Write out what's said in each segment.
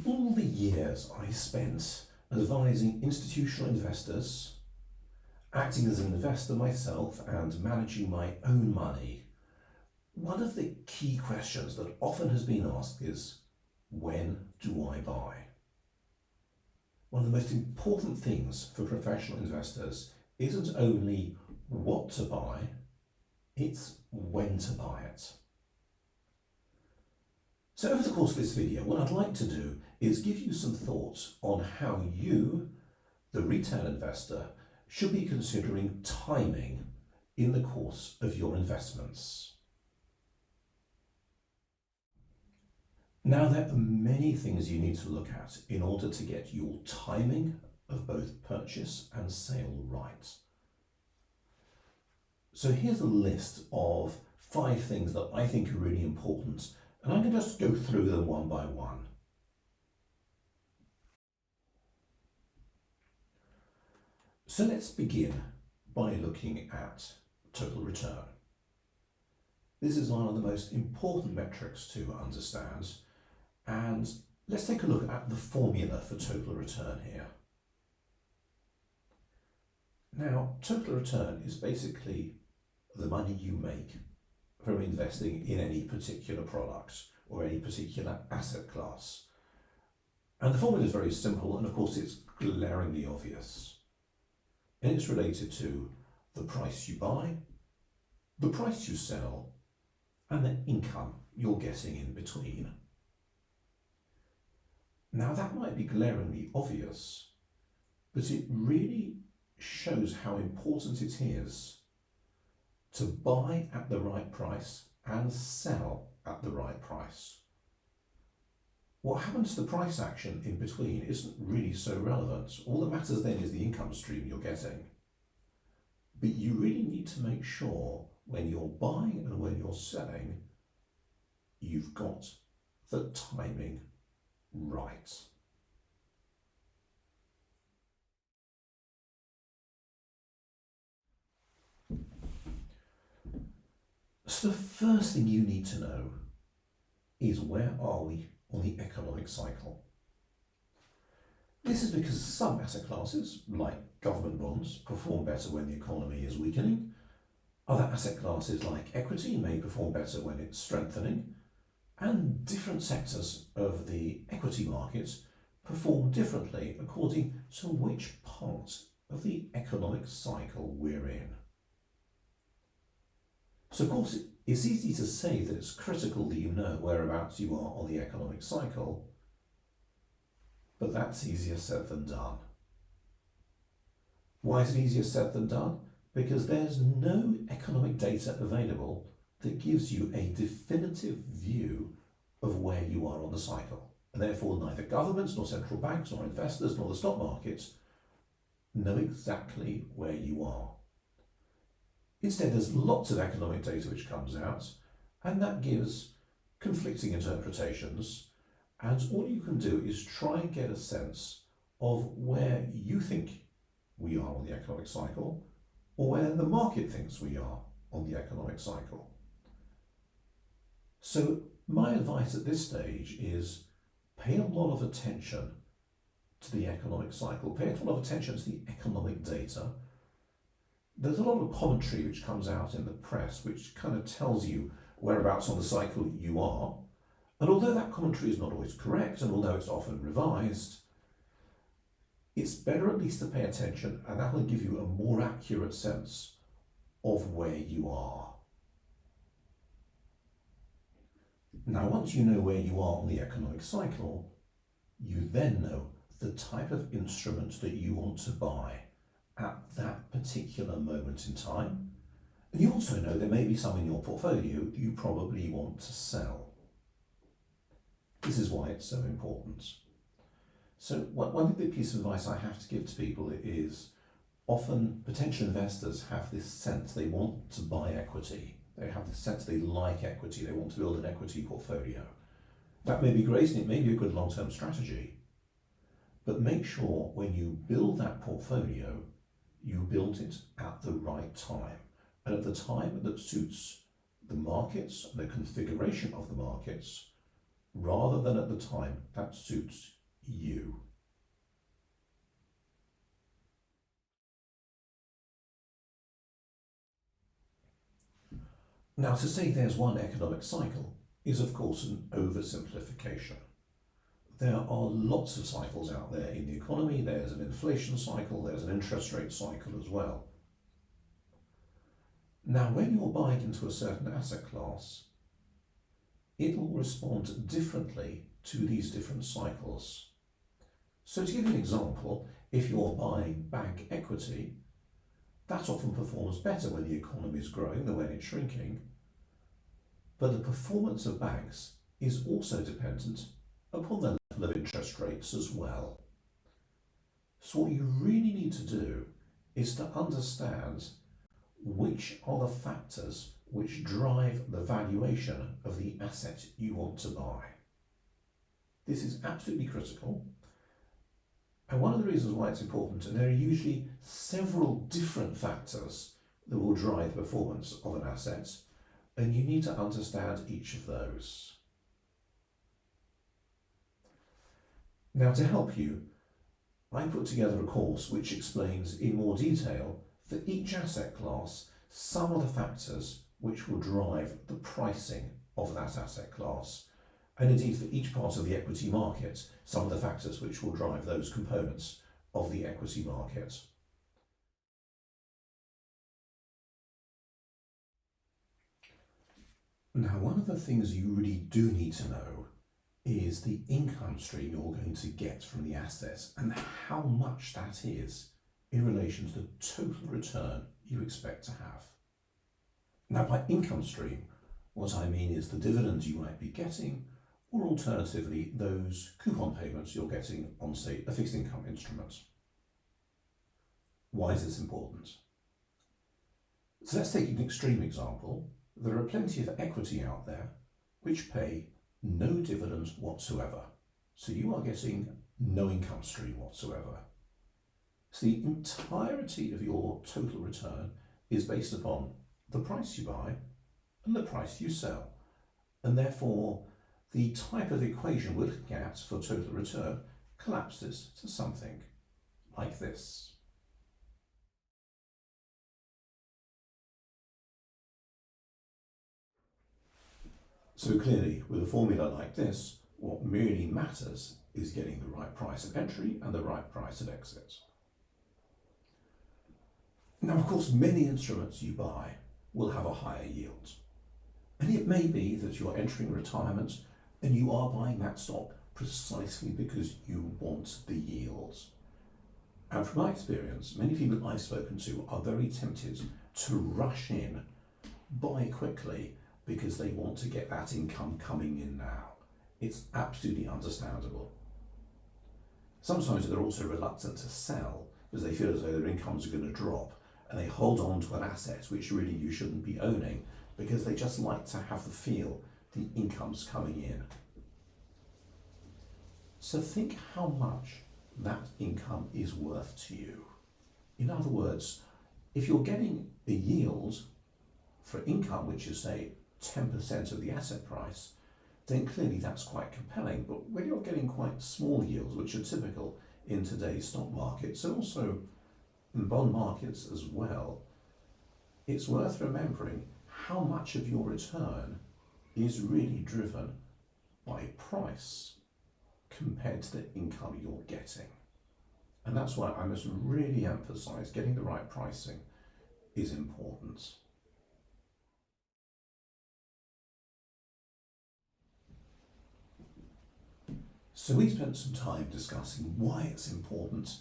all the years I spent advising institutional investors, acting as an investor myself and managing my own money, one of the key questions that often has been asked is, when do I buy? One of the most important things for professional investors isn't only what to buy, it's when to buy it. So over the course of this video, what I'd like to do is give you some thoughts on how you, the retail investor, should be considering timing in the course of your investments. Now, there are many things you need to look at in order to get your timing of both purchase and sale right. So here's a list of 5 things that I think are really important, and I'm going to just go through them one by one. So let's begin by looking at total return. This is one of the most important metrics to understand, and let's take a look at the formula for total return here. Now, total return is basically the money you make from investing in any particular product or any particular asset class. And the formula is very simple, and of course it's glaringly obvious. And it's related to the price you buy, the price you sell, and the income you're getting in between. Now, that might be glaringly obvious, but it really shows how important it is to buy at the right price and sell at the right price. What happens to the price action in between isn't really so relevant. All that matters then is the income stream you're getting. But you really need to make sure when you're buying and when you're selling, you've got the timing right. So the first thing you need to know is, where are we on the economic cycle? This is because some asset classes, like government bonds, perform better when the economy is weakening. Other asset classes, like equity, may perform better when it's strengthening. And different sectors of the equity market perform differently according to which part of the economic cycle we're in. So of course, it's easy to say that it's critical that you know whereabouts you are on the economic cycle, but that's easier said than done. Why is it easier said than done? Because there's no economic data available that gives you a definitive view of where you are on the cycle. And therefore, neither governments, nor central banks, nor investors, nor the stock markets know exactly where you are. Instead, there's lots of economic data which comes out, and that gives conflicting interpretations, and all you can do is try and get a sense of where you think we are on the economic cycle, or where the market thinks we are on the economic cycle. So my advice at this stage is, pay a lot of attention to the economic cycle, pay a lot of attention to the economic data. There's a lot of commentary which comes out in the press which kind of tells you whereabouts on the cycle you are. And although that commentary is not always correct, and although it's often revised, it's better at least to pay attention, and that will give you a more accurate sense of where you are. Now, once you know where you are on the economic cycle, you then know the type of instrument that you want to buy at that particular moment in time. And you also know there may be some in your portfolio that you probably want to sell. This is why it's so important. So one big piece of advice I have to give to people is, often potential investors have this sense they want to buy equity. They have this sense they like equity, they want to build an equity portfolio. That may be great and it may be a good long-term strategy, but make sure when you build that portfolio, you build it at the right time, and at the time that suits the markets and the configuration of the markets, rather than at the time that suits you. Now, to say there's one economic cycle is, of course, an oversimplification. There are lots of cycles out there in the economy. There's an inflation cycle, there's an interest rate cycle as well. Now, when you're buying into a certain asset class, it will respond differently to these different cycles. So to give you an example, if you're buying bank equity, that often performs better when the economy is growing than when it's shrinking. But the performance of banks is also dependent upon the level of interest rates as well. So what you really need to do is to understand which are the factors which drive the valuation of the asset you want to buy. This is absolutely critical. And one of the reasons why it's important, and there are usually several different factors that will drive the performance of an asset, and you need to understand each of those. Now, to help you, I put together a course which explains in more detail for each asset class some of the factors which will drive the pricing of that asset class, and indeed for each part of the equity market, some of the factors which will drive those components of the equity market. Now, one of the things you really do need to know is the income stream you're going to get from the assets and how much that is in relation to the total return you expect to have. Now, by income stream, what I mean is the dividends you might be getting, or alternatively, those coupon payments you're getting on, say, a fixed income instrument. Why is this important? So let's take an extreme example. There are plenty of equity out there which pay no dividends whatsoever. So you are getting no income stream whatsoever. So the entirety of your total return is based upon the price you buy and the price you sell. And therefore, the type of equation we're looking at for total return collapses to something like this. So clearly, with a formula like this, what really matters is getting the right price of entry and the right price of exit. Now, of course, many instruments you buy will have a higher yield. And it may be that you're entering retirement and you are buying that stock precisely because you want the yields. And from my experience, many people I've spoken to are very tempted to rush in, buy quickly, because they want to get that income coming in now. It's absolutely understandable. Sometimes they're also reluctant to sell because they feel as though their incomes are going to drop, and they hold on to an asset which really you shouldn't be owning because they just like to have the feel the income's coming in. So think how much that income is worth to you. In other words, if you're getting a yield for income which is, say, 10% of the asset price, then clearly that's quite compelling. But when you're getting quite small yields, which are typical in today's stock markets and also in bond markets as well, it's worth remembering how much of your return is really driven by price compared to the income you're getting. And that's why I must really emphasize getting the right pricing is important. So we spent some time discussing why it's important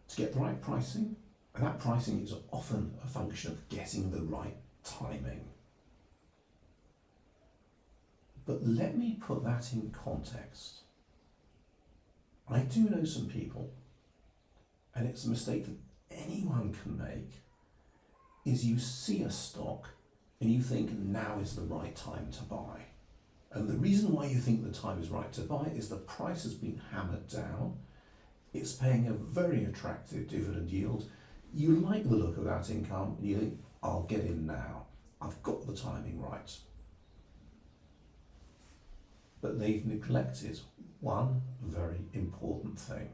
to get the right pricing, and that pricing is often a function of getting the right timing. But let me put that in context. I do know some people, and it's a mistake that anyone can make, is you see a stock and you think now is the right time to buy. And the reason why you think the time is right to buy is the price has been hammered down. It's paying a very attractive dividend yield. You like the look of that income and you think, I'll get in now. I've got the timing right. but they've neglected one very important thing.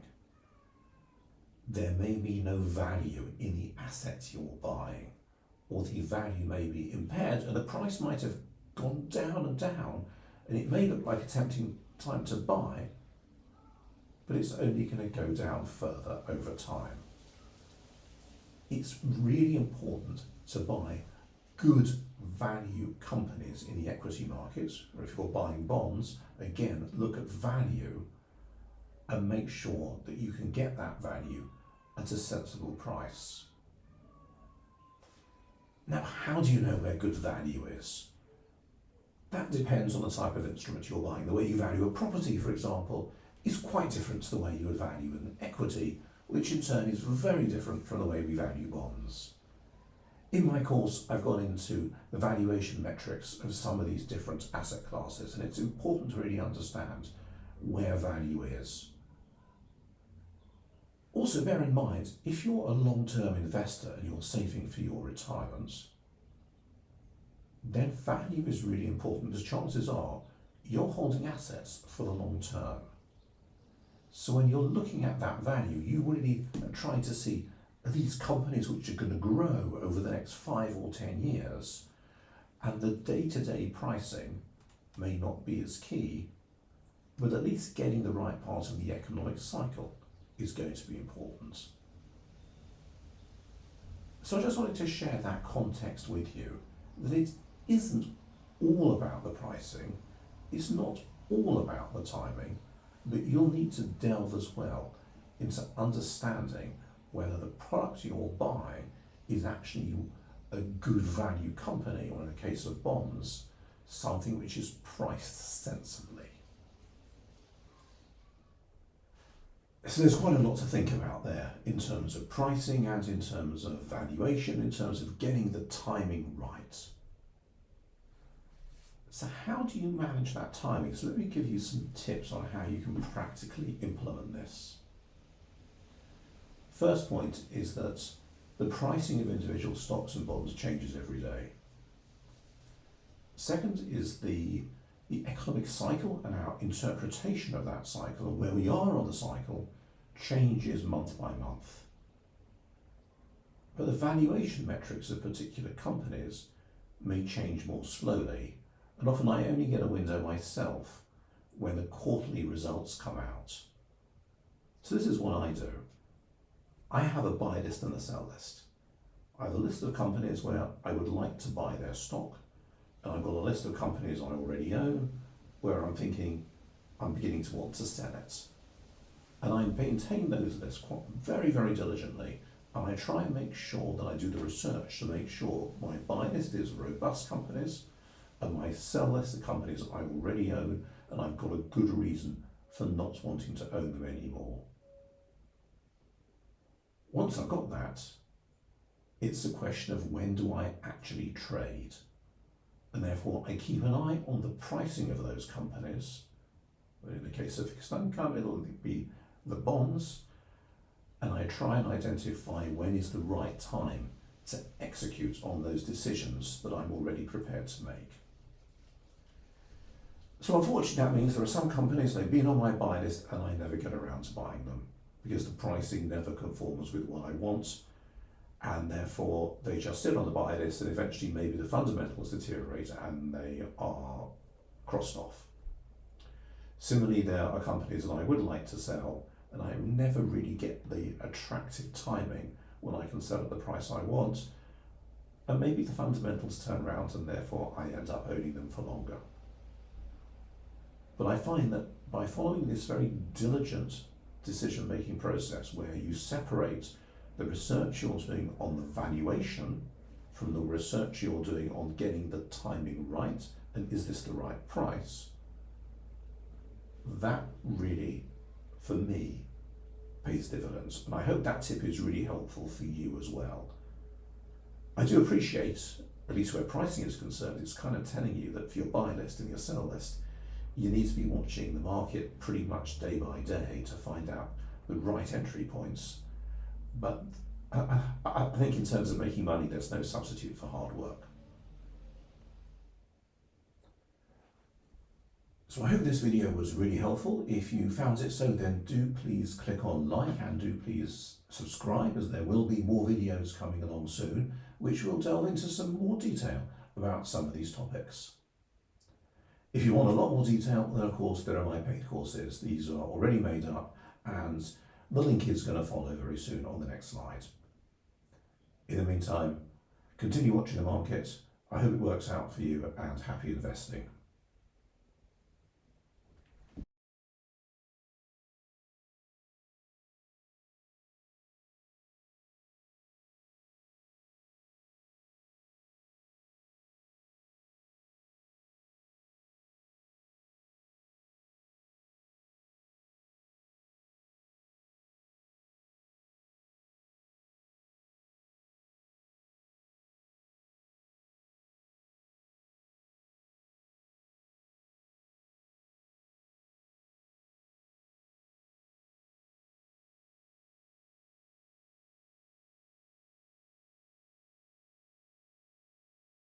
There may be no value in the asset you're buying, or the value may be impaired, and the price might have gone down and down, and it may look like a tempting time to buy, but it's only going to go down further over time. It's really important to buy good value companies in the equity markets, or if you're buying bonds, again, look at value and make sure that you can get that value at a sensible price. Now, how do you know where good value is? That depends on the type of instrument you're buying. The way you value a property, for example, is quite different to the way you would value an equity, which in turn is very different from the way we value bonds. In my course, I've gone into the valuation metrics of some of these different asset classes, and it's important to really understand where value is. Also, bear in mind, if you're a long-term investor and you're saving for your retirement, then value is really important, because chances are you're holding assets for the long term. So when you're looking at that value, you really are trying to see, are these companies which are going to grow over the next 5 or 10 years, and the day-to-day pricing may not be as key, but at least getting the right part of the economic cycle is going to be important. So I just wanted to share that context with you, that it isn't all about the pricing, it's not all about the timing, but you'll need to delve as well into understanding whether the product you're buying is actually a good value company, or in the case of bonds, something which is priced sensibly. So there's quite a lot to think about there in terms of pricing and in terms of valuation, in terms of getting the timing right. So how do you manage that timing? So let me give you some tips on how you can practically implement this. First point is that the pricing of individual stocks and bonds changes every day. Second is the economic cycle, and our interpretation of that cycle, and where we are on the cycle, changes month by month. But the valuation metrics of particular companies may change more slowly, and often I only get a window myself when the quarterly results come out. So this is what I do. I have a buy list and a sell list. I have a list of companies where I would like to buy their stock, and I've got a list of companies I already own where I'm thinking I'm beginning to want to sell it. And I maintain those lists very, very diligently, and I try and make sure that I do the research to make sure my buy list is robust companies, and my sell list are companies I already own, and I've got a good reason for not wanting to own them anymore. Once I've got that, it's a question of when do I actually trade, and therefore I keep an eye on the pricing of those companies. In the case of fixed income, it'll be the bonds, and I try and identify when is the right time to execute on those decisions that I'm already prepared to make. So unfortunately that means there are some companies, they've been on my buy list and I never get around to buying them because the pricing never conforms with what I want, and therefore they just sit on the buy list, and eventually maybe the fundamentals deteriorate and they are crossed off. Similarly, there are companies that I would like to sell, and I never really get the attractive timing when I can sell at the price I want, and maybe the fundamentals turn around and therefore I end up owning them for longer. But I find that by following this very diligent decision-making process, where you separate the research you're doing on the valuation from the research you're doing on getting the timing right, and is this the right price, that really, for me, pays dividends. And I hope that tip is really helpful for you as well. I do appreciate, at least where pricing is concerned, it's kind of telling you that for your buy list and your sell list, you need to be watching the market pretty much day by day to find out the right entry points. But I think in terms of making money, there's no substitute for hard work. So I hope this video was really helpful. If you found it so, then do please click on like and do please subscribe, as there will be more videos coming along soon, which will delve into some more detail about some of these topics. If you want a lot more detail, then of course there are my paid courses. These are already made up, and the link is going to follow very soon on the next slide. In the meantime, continue watching the market. I hope it works out for you, and happy investing.